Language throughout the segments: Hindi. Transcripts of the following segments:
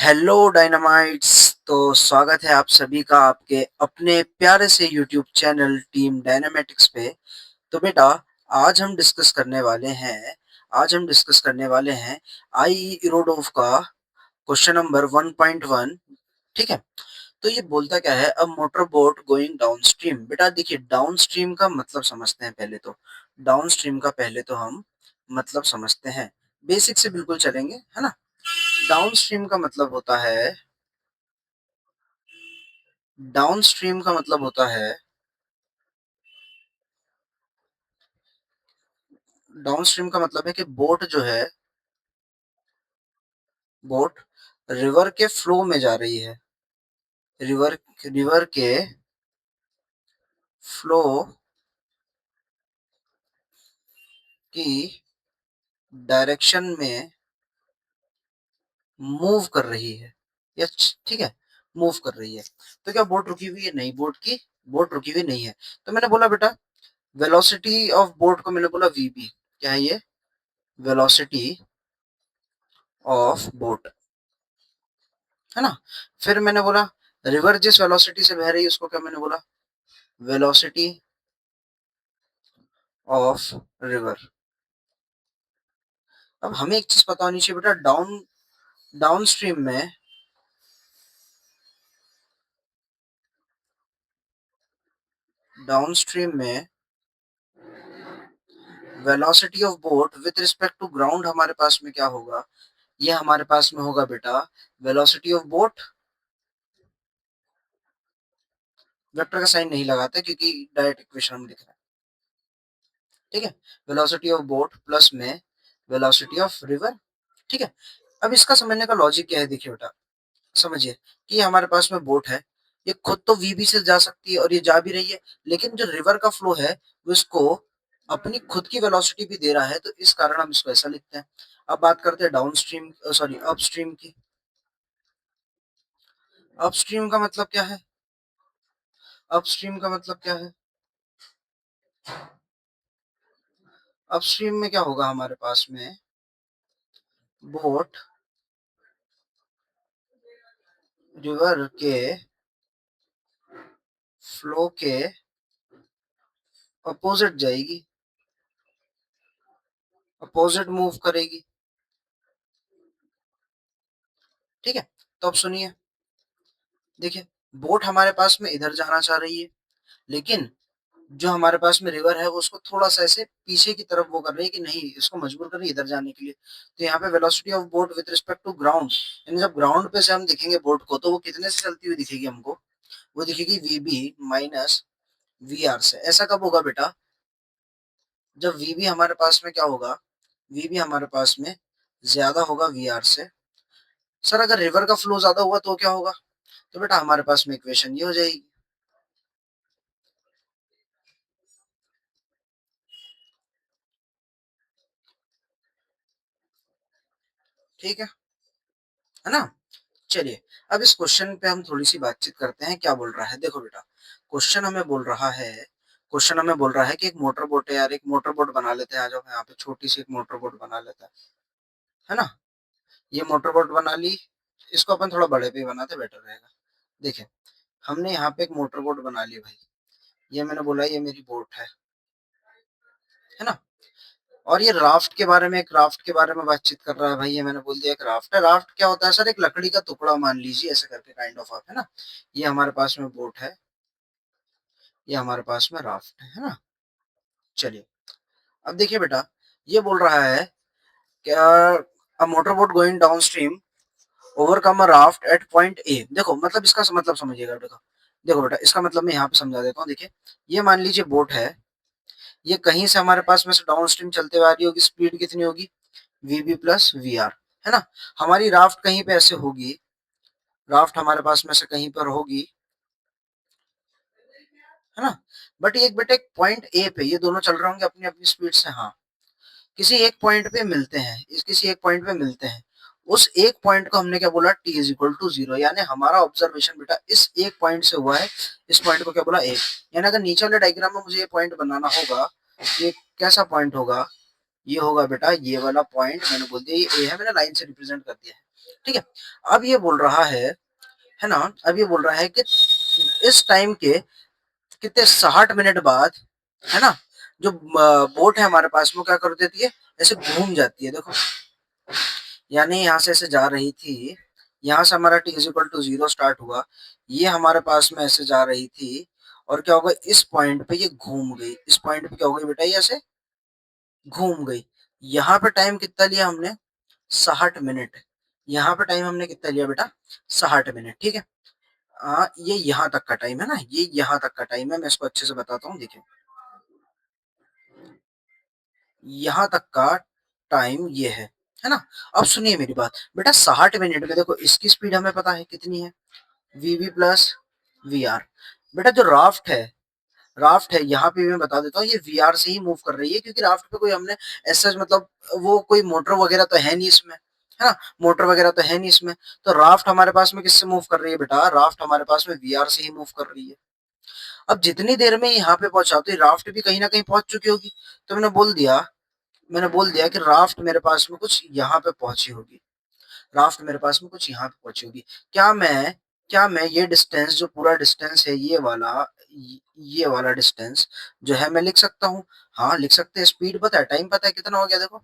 Hello dynamites. तो स्वागत है आप सभी का आपके अपने प्यारे से यूट्यूब चैनल टीम डायनामेटिक्स पे। तो बेटा, आज हम डिस्कस करने वाले हैं आई इरोडोव का क्वेश्चन नंबर 1.1। ठीक है। तो ये बोलता क्या है, अ मोटर बोट गोइंग डाउनस्ट्रीम। बेटा देखिए, डाउनस्ट्रीम का मतलब समझते हैं पहले तो। डाउनस्ट्रीम का पहले तो हम मतलब समझते हैं। बेसिक से बिल्कुल चलेंगे, है ना। डाउनस्ट्रीम का मतलब होता है डाउनस्ट्रीम का मतलब होता है डाउनस्ट्रीम का मतलब है कि बोट जो है, बोट रिवर के फ्लो में जा रही है। रिवर रिवर के फ्लो की डायरेक्शन में मूव कर रही है। यस, ठीक है। मूव कर रही है। तो क्या बोट रुकी हुई है? नहीं, बोट रुकी हुई नहीं है। तो मैंने बोला बेटा, वेलोसिटी ऑफ बोट को मैंने बोला वीबी। क्या है ये? वेलोसिटी ऑफ बोट, है ना। फिर मैंने बोला, रिवर जिस वेलोसिटी से बह रही है उसको क्या मैंने बोला? Velocity of river. अब हमें एक चीज पता होनी चाहिए बेटा, डाउनस्ट्रीम में डाउनस्ट्रीम में velocity of boat with respect to ground हमारे पास में क्या होगा? ये हमारे पास में होगा बेटा, वेलोसिटी ऑफ बोट। वेक्टर का साइन नहीं लगाते क्योंकि डायरेक्ट इक्वेशन हम लिख रहे हैं। ठीक है। वेलोसिटी ऑफ बोट प्लस में वेलोसिटी ऑफ रिवर। ठीक है। अब इसका समझने का लॉजिक क्या है, देखिए बेटा, समझिए कि ये हमारे पास में बोट है। ये खुद तो वीबी से जा सकती है और ये जा भी रही है, लेकिन जो रिवर का फ्लो है वो इसको अपनी खुद की वेलोसिटी भी दे रहा है, तो इस कारण हम इसको ऐसा लिखते हैं। अब बात करते हैं डाउनस्ट्रीम सॉरी अपस्ट्रीम की। अपस्ट्रीम का मतलब क्या है? अपस्ट्रीम का मतलब क्या है? अपस्ट्रीम में क्या होगा हमारे पास में? बोट रिवर के फ्लो के अपोजिट जाएगी, अपोजिट मूव करेगी। ठीक है। तो अब सुनिए, देखिए, बोट हमारे पास में इधर जाना चाह रही है, लेकिन जो हमारे पास में रिवर है वो उसको थोड़ा सा ऐसे पीछे की तरफ वो कर रही है कि नहीं, इसको मजबूर कर रही है इधर जाने के लिए। तो यहाँ पे velocity of boat with respect to ground, यानी जब ग्राउंड पे से हम दिखेंगे बोट को तो वो कितने से चलती हुई दिखेगी हमको? वो दिखेगी वीबी माइनस वी आर से। ऐसा कब होगा बेटा? जब वीबी हमारे पास में क्या होगा? वीबी हमारे पास में ज्यादा होगा वी आर से। सर अगर रिवर का फ्लो ज्यादा हुआ तो क्या होगा? तो बेटा हमारे पास में इक्वेशन ये हो जाएगी। ठीक है ना। चलिए, अब इस क्वेश्चन पे हम थोड़ी सी बातचीत करते हैं। क्या बोल रहा है? देखो बेटा, क्वेश्चन हमें बोल रहा है क्वेश्चन हमें बोल रहा है कि एक मोटर बोट है यार, एक मोटर बोट बना लेते हैं। आ जाओ, यहाँ पे छोटी सी एक मोटर बोट बना लेते हैं, है ना। ये मोटर बोट बना ली। इसको अपन थोड़ा बड़े पे ही बनाते, बेटर रहेगा। देखिए, हमने यहाँ पे एक मोटर बोट बना ली भाई। ये मैंने बोला ये मेरी बोट है ना। और ये राफ्ट के बारे में, एक राफ्ट के बारे में बातचीत कर रहा है भाई। ये मैंने बोल दिया एक राफ्ट है। राफ्ट क्या होता है सर? एक लकड़ी का टुकड़ा मान लीजिए, ऐसे करके काइंड ऑफ आप, है ना। ये हमारे पास में बोट है, ये हमारे पास में राफ्ट है ना। चलिए, अब देखिए बेटा, ये बोल रहा है क्या, a motor boat going down stream overcome a raft at point A. देखो मतलब इसका मतलब समझिएगा बेटा। देखो बेटा, इसका मतलब मैं यहाँ पे समझा देता हूँ। देखिए, ये मान लीजिए बोट है, ये कहीं से हमारे पास में से डाउन स्ट्रीम चलते हुए आ रही होगी। स्पीड कितनी होगी? वीबी प्लस वी आर, है ना। हमारी राफ्ट कहीं पे ऐसे होगी, राफ्ट हमारे पास में से कहीं पर होगी, है ना। बट ये बेटा एक पॉइंट ए पे ये दोनों चल रहे होंगे अपनी अपनी स्पीड से। हाँ, किसी एक पॉइंट पे मिलते हैं, इस किसी एक पॉइंट पे मिलते हैं। उस एक पॉइंट को हमने क्या बोला? T is equal to zero. यानी हमारा ऑब्जर्वेशन बेटा इस एक पॉइंट से हुआ है। इस पॉइंट को क्या बोला? ए। यानी अगर नीचे वाले डायग्राम में मुझे ये पॉइंट बनाना होगा, ये कैसा पॉइंट होगा? ये होगा बेटा ये वाला पॉइंट। मैंने बोल दिया ये ए है, मैंने लाइन से रिप्रेजेंट कर दिया है। ठीक है। अब ये बोल रहा है ना, अब ये बोल रहा है कि इस टाइम के कितने 60 मिनट बाद, है ना, जो बोट है हमारे पास में क्या कर देती है, ऐसे घूम जाती है। देखो, यानी यहाँ से ऐसे जा रही थी, यहाँ से हमारा t is equal to 0 start हुआ, ये हमारे पास में ऐसे जा रही थी, और क्या होगा, इस पॉइंट पे ये घूम गई, इस पॉइंट पे क्या हो गई बेटा, ये ऐसे घूम गई। यहाँ पे टाइम कितना लिया हमने, 60 मिनट। यहाँ पे टाइम हमने कितना लिया बेटा, 60 मिनट। ठीक है। ये यहाँ तक का टाइम है ना, ये यहाँ तक का टाइम है, मैं इसको अच्छे से बताता हूँ, देखिए यहाँ तक का टाइम ये है ना। अब सुनिए मेरी बात बेटा, 60 मिनट में देखो इसकी स्पीड हमें पता है कितनी है, वीवी प्लस वी आर। बेटा जो राफ्ट है यहाँ पे मैं बता देता हूँ, ये वीआर से ही मूव कर रही है, क्योंकि राफ्ट पे कोई हमने ऐसा मतलब वो कोई मोटर वगैरह तो है नहीं इसमें, है ना, मोटर वगैरह तो है नहीं इसमें। तो राफ्ट हमारे पास में किससे मूव कर रही है बेटा, राफ्ट हमारे पास में वीआर से ही मूव कर रही है। अब जितनी देर में यहाँ पे पहुंचा, तो राफ्ट भी कहीं ना कहीं पहुंच चुकी होगी। तो मैंने बोल दिया कि राफ्ट मेरे पास में कुछ यहाँ पे पहुंची होगी, राफ्ट मेरे पास में कुछ यहाँ पे पहुंची होगी। क्या मैं ये डिस्टेंस, जो पूरा डिस्टेंस है ये वाला डिस्टेंस जो है, मैं लिख सकता हूँ। हाँ लिख सकते हैं। स्पीड पता है, टाइम पता है कितना हो गया, देखो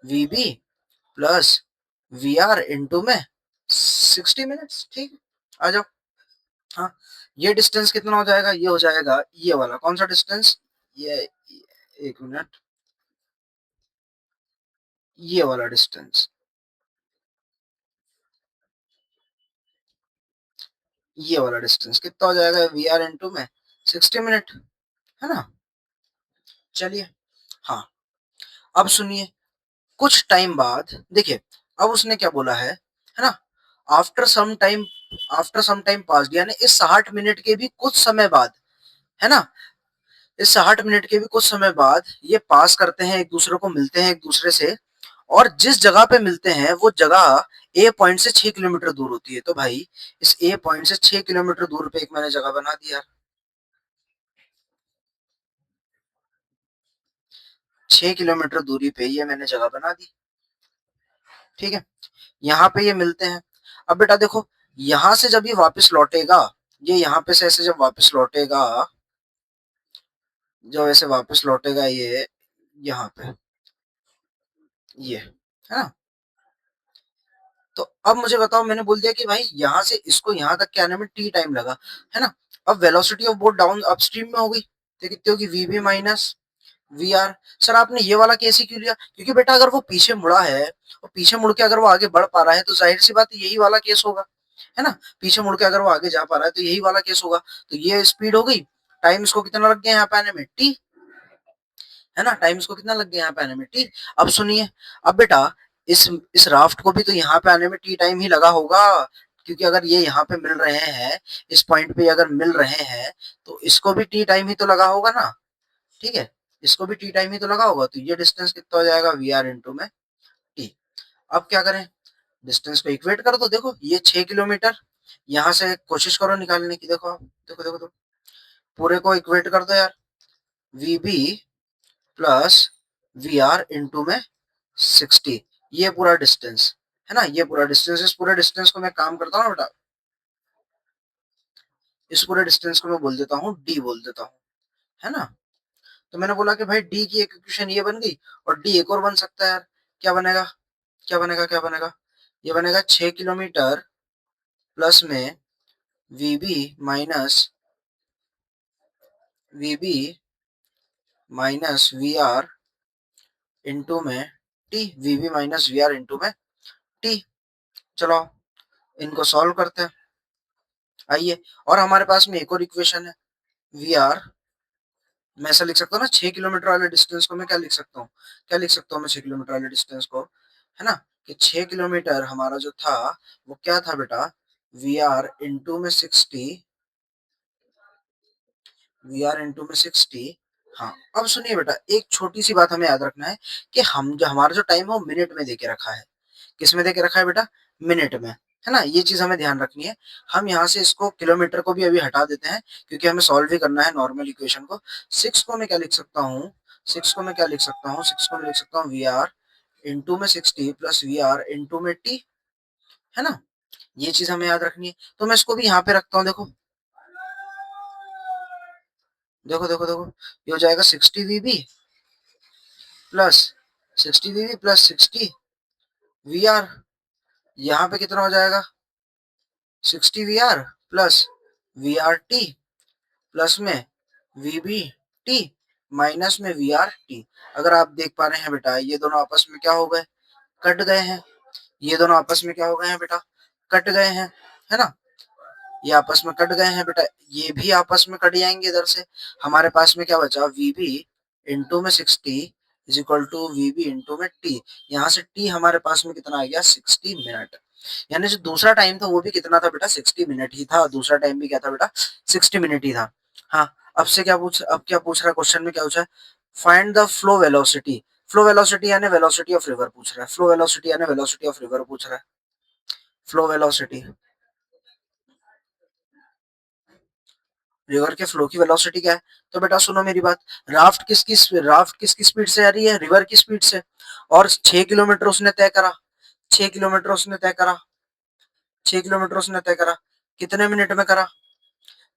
वीबी प्लस वी आर इंटू में 60 मिनट्स। ठीक है, आ जाओ। हाँ, ये डिस्टेंस कितना हो जाएगा, ये हो जाएगा ये वाला, कौन सा डिस्टेंस, ये, एक मिनट, ये वाला डिस्टेंस, ये वाला डिस्टेंस कितना हो जाएगा, वी आर इंटू में 60 मिनट, है ना। चलिए, हाँ, अब सुनिए, कुछ टाइम बाद देखिए, अब उसने क्या बोला है ना, after some time, after some time pass, यानी इस 60 मिनट के भी कुछ समय बाद, है ना, इस 60 मिनट के भी कुछ समय बाद ये पास करते हैं, एक दूसरे को मिलते हैं एक दूसरे से, और जिस जगह पे मिलते हैं वो जगह ए पॉइंट से 6 किलोमीटर दूर होती है। तो भाई इस ए पॉइंट से 6 किलोमीटर दूर पे एक मैंने जगह बना दिया, 6 किलोमीटर दूरी पे ये मैंने जगह बना दी। ठीक है, यहाँ पे ये मिलते हैं। अब बेटा देखो, यहाँ से जब ये वापस लौटेगा, ये यहाँ पे से ऐसे जब वापस लौटेगा, जब ऐसे वापस लौटेगा ये यहाँ पे, ये है ना। तो अब मुझे बताओ, मैंने बोल दिया कि भाई यहाँ से इसको यहाँ तक के आने में टी टाइम लगा, है ना। अब velocity of boat down upstream में हो गई, तो कितनी होगी, VB minus V R. Sir आपने ये वाला केस ही क्यों लिया, क्योंकि बेटा अगर वो पीछे मुड़ा है, और पीछे मुड़ के अगर वो आगे बढ़ पा रहा है, तो जाहिर सी बात है यही वाला केस होगा, है ना। पीछे मुड़ के अगर वो आगे जा पा रहा है तो यही वाला केस होगा। तो ये स्पीड हो गई, टाइम इसको कितना लग गया यहाँ पे आने में, टी, है ना, टाइम इसको कितना लग गया यहाँ पे आने में, टी। अब सुनिए, अब बेटा इस राफ्ट को भी तो यहाँ पे आने में टी टाइम ही लगा होगा, क्योंकि अगर ये यहाँ पे मिल रहे हैं, इस पॉइंट पे अगर मिल रहे हैं, तो इसको भी टी टाइम ही तो लगा होगा ना। ठीक है, इसको भी टी टाइम ही तो लगा होगा। तो ये डिस्टेंस कितना हो जाएगा, वी आर इंटू में टी। अब क्या करें, डिस्टेंस को इक्वेट कर दो। देखो ये 6 किलोमीटर, यहाँ से कोशिश करो निकालने की। देखो आप, देखो देखो देखो, पूरे को इक्वेट कर दो यार, V B plus V R into में 60, ये पूरा डिस्टेंस, है ना, ये पूरा डिस्टेंस। इस पूरे डिस्टेंस को मैं काम करता हूँ बेटा, इस पूरे डिस्टेंस को मैं बोल देता हूँ डी, बोल देता हूँ, है ना। तो मैंने बोला कि भाई डी की एक इक्वेशन ये बन गई, और डी एक और बन सकता है यार। क्या बनेगा, क्या बनेगा, ये बनेगा 6 किलोमीटर प्लस में VB minus VB minus V R into में T, VB minus V R into में टी। चलो इनको सॉल्व करते हैं, आइए। और हमारे पास में एक और इक्वेशन है, वी आर, मैं ऐसा लिख सकता हूँ ना, 6 किलोमीटर वाले डिस्टेंस को मैं क्या लिख सकता हूँ, क्या लिख सकता हूँ मैं 6 किलोमीटर वाले डिस्टेंस को, है ना, कि 6 किलोमीटर हमारा जो था वो क्या था बेटा, वी आर इंटू में 60, वी आर इंटू में 60। हाँ, अब सुनिए बेटा, एक छोटी सी बात हमें याद रखना है, कि हम जो हमारा जो टाइम है वो मिनट में देके रखा है। किस में देके रखा है बेटा, मिनट में, है ना, ये चीज हमें ध्यान रखनी है। हम यहाँ से इसको किलोमीटर को भी अभी हटा देते हैं, क्योंकि हमें सॉल्व भी करना है नॉर्मल इक्वेशन को। 6 को मैं क्या लिख सकता हूँ, 6 को मैं क्या लिख सकता हूँ, 6 को मैं लिख सकता हूँ वी आर इंटू में 60 प्लस वी आर इंटू में टी, है ना, ये चीज हमें याद रखनी है। तो मैं इसको भी यहाँ पे रखता हूँ, देखो देखो देखो देखो, ये हो जाएगा 60 वीबी प्लस 60 वीबी प्लस 60 वीआर। यहाँ पे कितना हो जाएगा 60 VR plus VR T plus में वीबी टी माइनस में वीआर टी। अगर आप देख पा रहे हैं बेटा, ये दोनों आपस में क्या हो गए, कट गए हैं। ये दोनों आपस में क्या हो गए हैं बेटा, कट गए हैं, है ना, ये आपस में कट गए हैं बेटा, ये भी आपस में कट जाएंगे। इधर से हमारे पास में क्या बचा, वीबी इंटू में 60 is equal to VB into में टी। यहाँ से टी हमारे पास में कितना आ गया, 60 मिनट। यानी जो दूसरा टाइम था वो भी कितना था बेटा, 60 मिनट ही था। दूसरा टाइम भी क्या था बेटा, 60 मिनट ही था। हाँ, अब क्या पूछ रहा है क्वेश्चन में, क्या पूछा है, find the flow velocity. Flow velocity यानी वेलोसिटी ऑफ रिवर पूछ रहा है। फ्लो वेलोसिटी यानी वेलोसिटी ऑफ रिवर पूछ रहा है। फ्लो वेलोसिटी, रिवर के फ्लो की वेलोसिटी क्या है। तो बेटा सुनो मेरी बात, राफ्ट किसकी स्पीड से आ रही है, रिवर की स्पीड से। और 6 किलोमीटर उसने तय करा, 6 किलोमीटर उसने तय करा, 6 किलोमीटर उसने तय करा, कितने मिनट में करा,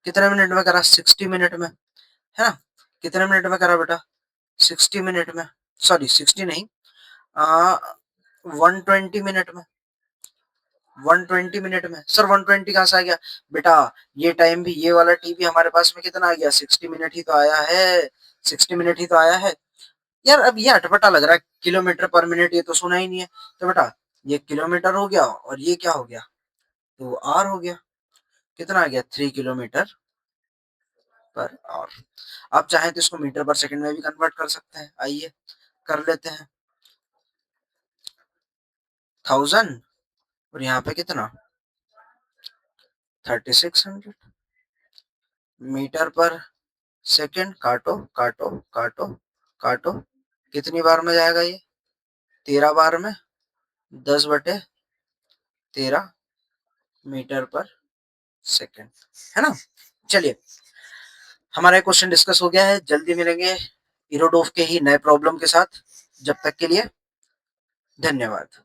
कितने मिनट में करा, 60 मिनट में, है ना। कितने मिनट में करा बेटा, 60 मिनट में, सॉरी 60 नहीं, 120 मिनट में, 120 मिनट में। सर 120 कहाँ से आ गया बेटा, ये टाइम भी, ये वाला टी भी हमारे पास में कितना आ गया, 60 मिनट ही तो आया है, 60 मिनट ही तो आया है। यार अब ये अटपटा लग रहा है, किलोमीटर पर मिनट, ये तो सुना ही नहीं है। तो बेटा ये किलोमीटर हो गया और ये क्या हो गया, तो आर हो गया। कितना आ गया, 3 किलोमीटर पर आवर। आप चाहें तो इसको मीटर पर सेकंड में भी कन्वर्ट कर सकते हैं, आइए कर लेते हैं। 1000 और यहाँ पे कितना, 3600 मीटर पर सेकंड। काटो काटो काटो काटो, कितनी बार में जाएगा ये, 13 बार में, 10/13 मीटर पर सेकंड, है ना। चलिए, हमारा क्वेश्चन डिस्कस हो गया है। जल्दी मिलेंगे इरोडोफ के ही नए प्रॉब्लम के साथ। जब तक के लिए धन्यवाद।